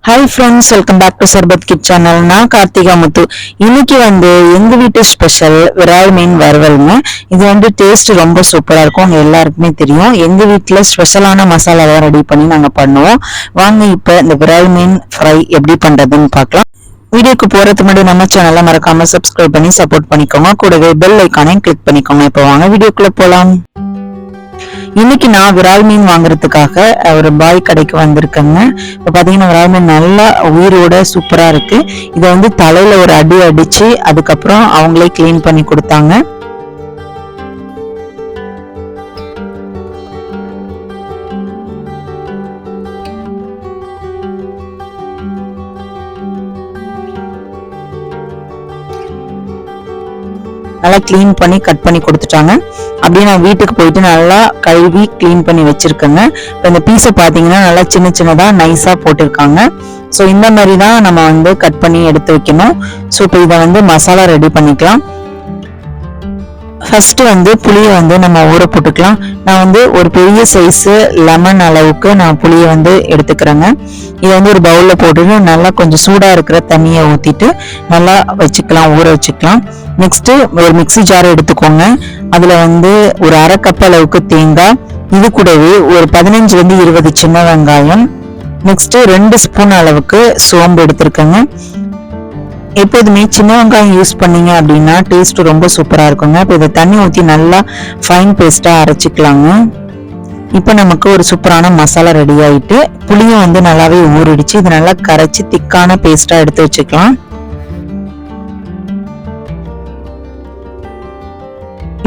Hi friends, welcome back to Sarbath kid channel. நான் கார்த்திகா முத்து. இன்னைக்கு எங்க வீட்டு ஸ்பெஷல் விரால் மீன் வறுவல்ங்க. இது டேஸ்ட் ரொம்ப சூப்பரா இருக்கும். உங்க எல்லாருக்குமே தெரியும். எங்க வீட்டுல ஸ்பெஷலான மசாலாவை ரெடி பண்ணி நாங்க பண்ணுவோம். வாங்க இப்ப இந்த விரால் மீன் ஃப்ரை எப்படி பண்றதுன்னு பார்க்கலாம். வீடியோக்கு போறதுக்கு முன்னாடி நம்ம சேனலை மறக்காம சப்ஸ்கிரைப் பண்ணி சப்போர்ட் பண்ணிக்கோங்க. கூடவே பெல் ஐக்கானையும் கிளிக் பண்ணிக்கோங்க. இப்போ வாங்க வீடியோக்குள்ள போலாம். இன்னைக்கு நான் விரால் மீன் வாங்குறதுக்காக ஒரு பாய் கடைக்கு வந்திருக்கேங்க. இப்ப பாத்தீங்கன்னா விரால் மீன் நல்லா உயிரோட சூப்பரா இருக்கு. இதை தலையில ஒரு அடி அடிச்சு அதுக்கப்புறம் அவங்களே கிளீன் பண்ணி கொடுத்தாங்க. நல்லா கிளீன் பண்ணி கட் பண்ணி கொடுத்துட்டாங்க. அப்படியே நான் வீட்டுக்கு போயிட்டு நல்லா கழுவி கிளீன் பண்ணி வச்சிருக்கேங்க. இப்போ இந்த பீஸை பார்த்தீங்கன்னா நல்லா சின்ன சின்னதா நைஸா போட்டிருக்காங்க. ஸோ இந்த மாதிரி தான் நம்ம கட் பண்ணி எடுத்து வைக்கணும். ஸோ இப்போ இதை மசாலா ரெடி பண்ணிக்கலாம். ஃபர்ஸ்ட் புளியை நம்ம ஊற போட்டுக்கலாம். நான் ஒரு பெரிய சைஸ் லெமன் அளவுக்கு நான் புளியை எடுத்துக்கிறேங்க. இதை ஒரு பவுல்ல போட்டுட்டு நல்லா கொஞ்சம் சூடா இருக்கிற தண்ணியை ஊத்திட்டு நல்லா வச்சுக்கலாம், ஊற வச்சுக்கலாம். நெக்ஸ்ட் ஒரு மிக்ஸி ஜார் எடுத்துக்கோங்க. அதுல ஒரு அரை கப் அளவுக்கு தேங்காய், இது கூடவே ஒரு 15-20 சின்ன வெங்காயம், நெக்ஸ்ட் 2 ஸ்பூன் அளவுக்கு சோம்பு எடுத்திருக்கேங்க. எப்போதுமே சின்ன வெங்காயம் யூஸ் பண்ணீங்க அப்படின்னா டேஸ்ட் ரொம்ப சூப்பரா இருக்குங்க. இப்போ இதை தண்ணி ஊற்றி நல்லா ஃபைன் பேஸ்டா அரைச்சிக்கலாங்க. இப்போ நமக்கு ஒரு சூப்பரான மசாலா ரெடி ஆயிட்டு, புளியும் நல்லாவே ஊறிடுச்சு. இது நல்லா கரைச்சி திக்கான பேஸ்டா எடுத்து வச்சுக்கலாம்.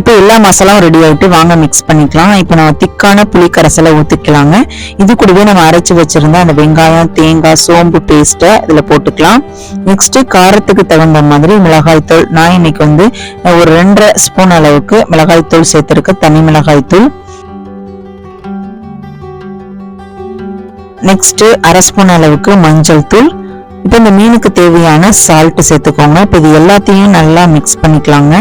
இப்போ எல்லா மசாலாவும் ரெடி ஆயிட்டு வாங்க மிக்ஸ் பண்ணிக்கலாம். இப்போ நம்ம திக்கான புளி கரைசலை ஊத்திக்கலாங்க. இது கூடவே நம்ம அரைச்சு வச்சிருந்த அந்த வெங்காயம், தேங்காய், சோம்பு பேஸ்ட்டை இதுல போட்டுக்கலாம். நெக்ஸ்ட் காரத்துக்கு தகுந்த மாதிரி மிளகாய் தூள். நான் இன்னைக்கு ஒரு 2.5 ஸ்பூன் அளவுக்கு மிளகாய் தூள் சேர்த்திருக்க, தனி மிளகாய் தூள். நெக்ஸ்ட் 1/2 ஸ்பூன் அளவுக்கு மஞ்சள் தூள். இப்போ இந்த மீனுக்கு தேவையான சால்ட் சேர்த்துக்கோங்க. இப்போ இது எல்லாத்தையும் நல்லா மிக்ஸ் பண்ணிக்கலாங்க.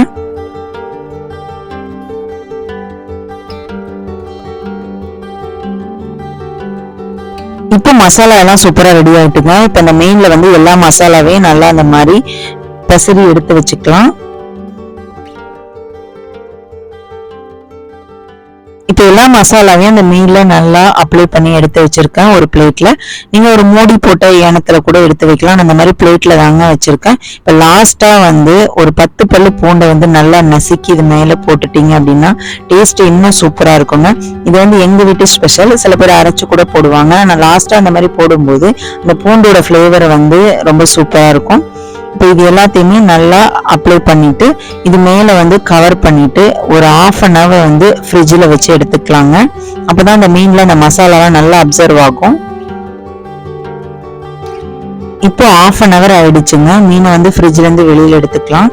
இப்போ மசாலா எல்லாம் சூப்பரா ரெடி ஆயிட்டுங்க. இப்ப இந்த மீன்ல எல்லா மசாலாவையும் நல்லா அந்த மாதிரி பெசரி எடுத்து வச்சுக்கலாம். இப்போ எல்லா மசாலாவையும் அந்த மீன்ல நல்லா அப்ளை பண்ணி எடுத்து வச்சிருக்கேன் ஒரு பிளேட்ல. நீங்க ஒரு மூடி போட்ட ஏனத்துல கூட எடுத்து வைக்கலாம். அந்த மாதிரி பிளேட்ல தாங்க வச்சிருக்கேன். இப்ப லாஸ்டா ஒரு 10 பல்லு பூண்டை நல்லா நசுக்கி இது மேல போட்டுட்டீங்க அப்படின்னா டேஸ்ட் இன்னும் சூப்பரா இருக்குங்க. இது எங்க வீட்டு ஸ்பெஷல். சில பேர் அரைச்சு கூட போடுவாங்க. ஆனா லாஸ்டா அந்த மாதிரி போடும்போது அந்த பூண்டோட ஃபிளேவர் ரொம்ப சூப்பரா இருக்கும். இப்போ இது எல்லாத்தையுமே நல்லா அப்ளை பண்ணிட்டு இது மேல கவர் பண்ணிட்டு ஒரு 1/2 hour ஃப்ரிட்ஜில் வச்சு எடுத்துக்கலாங்க. அப்பதான் அந்த மீன்ல அந்த மசாலாலாம் நல்லா அப்சர்வ் ஆகும். இப்போ 1/2 hour ஆயிடுச்சுங்க. மீனை ஃப்ரிட்ஜ்ல இருந்து வெளியில எடுத்துக்கலாம்.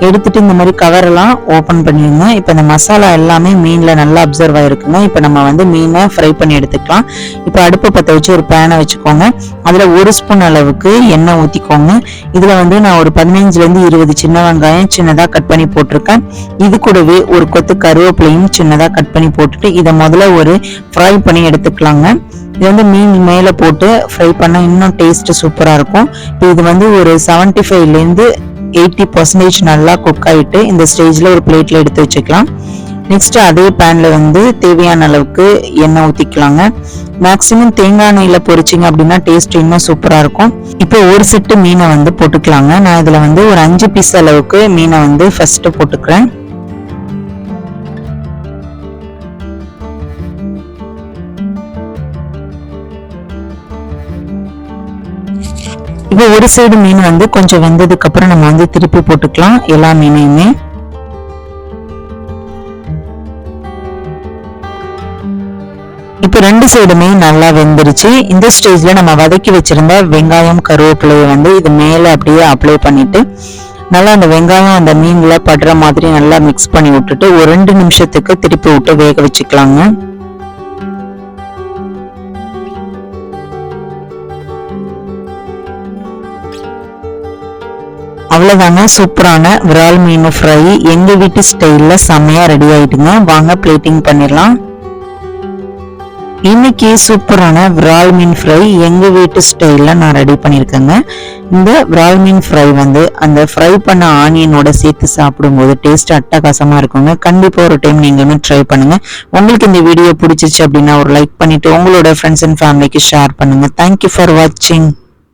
எடுத்துட்டு இந்த மாதிரி கவர் எல்லாம் ஓபன் பண்ணிடுங்க. இப்போ இந்த மசாலா எல்லாமே மீன்ல நல்லா அப்சர்வ் ஆயிருக்குங்க. இப்போ நம்ம மீனை ஃப்ரை பண்ணி எடுத்துக்கலாம். இப்போ அடுப்பை பற்ற வச்சு ஒரு பேனை வச்சுக்கோங்க. அதுல 1 ஸ்பூன் அளவுக்கு எண்ணெய் ஊத்திக்கோங்க. இதுல நான் ஒரு 15-20 சின்ன வெங்காயம் சின்னதா கட் பண்ணி போட்டிருக்கேன். இது கூடவே ஒரு கொத்து கருவேப்பிலையும் சின்னதா கட் பண்ணி போட்டுட்டு இதை முதல்ல ஒரு ஃப்ரை பண்ணி எடுத்துக்கலாங்க. இது மீன் மேல போட்டு ஃப்ரை பண்ணா இன்னும் டேஸ்ட் சூப்பரா இருக்கும். இப்போ இது ஒரு 75-80% நல்லா குக் ஆயிட்டு இந்த ஸ்டேஜ்ல ஒரு பிளேட்ல எடுத்து வச்சுக்கலாம். நெக்ஸ்ட் அதே பேன்ல தேவையான அளவுக்கு எண்ணெய் ஊத்திக்கலாங்க. மேக்சிமம் தேங்காய் எண்ணெயில பொரிச்சிங்க அப்படின்னா டேஸ்ட் இன்னும் சூப்பரா இருக்கும். இப்போ ஒரு செட்டு மீனை போட்டுக்கலாங்க. நான் இதுல ஒரு 5 பீஸ் அளவுக்கு மீனை ஃபர்ஸ்ட் போட்டுக்கிறேன். இப்போ ஒரு சைடு மீன் கொஞ்சம் வெந்ததுக்கு அப்புறம் நம்ம திருப்பி போட்டுக்கலாம் எல்லா மீனையுமே. இப்போ 2 சைடுமே நல்லா வெந்துருச்சு. இந்த ஸ்டேஜ்ல நம்ம வதக்கி வச்சிருந்த வெங்காயம், கருவேப்பிலையை இது மேல அப்படியே அப்ளை பண்ணிட்டு நல்லா அந்த வெங்காயம் அந்த மீன்ல படுற மாதிரி நல்லா மிக்ஸ் பண்ணி விட்டுட்டு ஒரு 2 நிமிஷத்துக்கு திருப்பி விட்டு வேக வச்சுக்கலாங்க. அவ்வளவுதாங்க, சூப்பரான விரால் மீன் ஃப்ரை எங்க வீட்டு ஸ்டைல்ல செமையா ரெடி ஆயிடுங்க. வாங்க பிளேட்டிங் பண்ணிடலாம். இன்னைக்கு சூப்பரான விரால் மீன் ஃப்ரை எங்க வீட்டு ஸ்டைல்ல நான் ரெடி பண்ணியிருக்கேங்க. இந்த விரால் மீன் ஃப்ரை வந்து அந்த ஃப்ரை பண்ண ஆனியனோட சேர்த்து சாப்பிடும்போது டேஸ்ட் அட்டகாசமா இருக்குங்க. கண்டிப்பா ஒரு டைம் நீங்களுமே ட்ரை பண்ணுங்க. உங்களுக்கு இந்த வீடியோ பிடிச்சிச்சு அப்படின்னா ஒரு லைக் பண்ணிட்டு உங்களோட ஃப்ரெண்ட்ஸ் அண்ட் ஃபேமிலிக்கு ஷேர் பண்ணுங்க. தேங்க்யூ ஃபார் வாட்சிங்.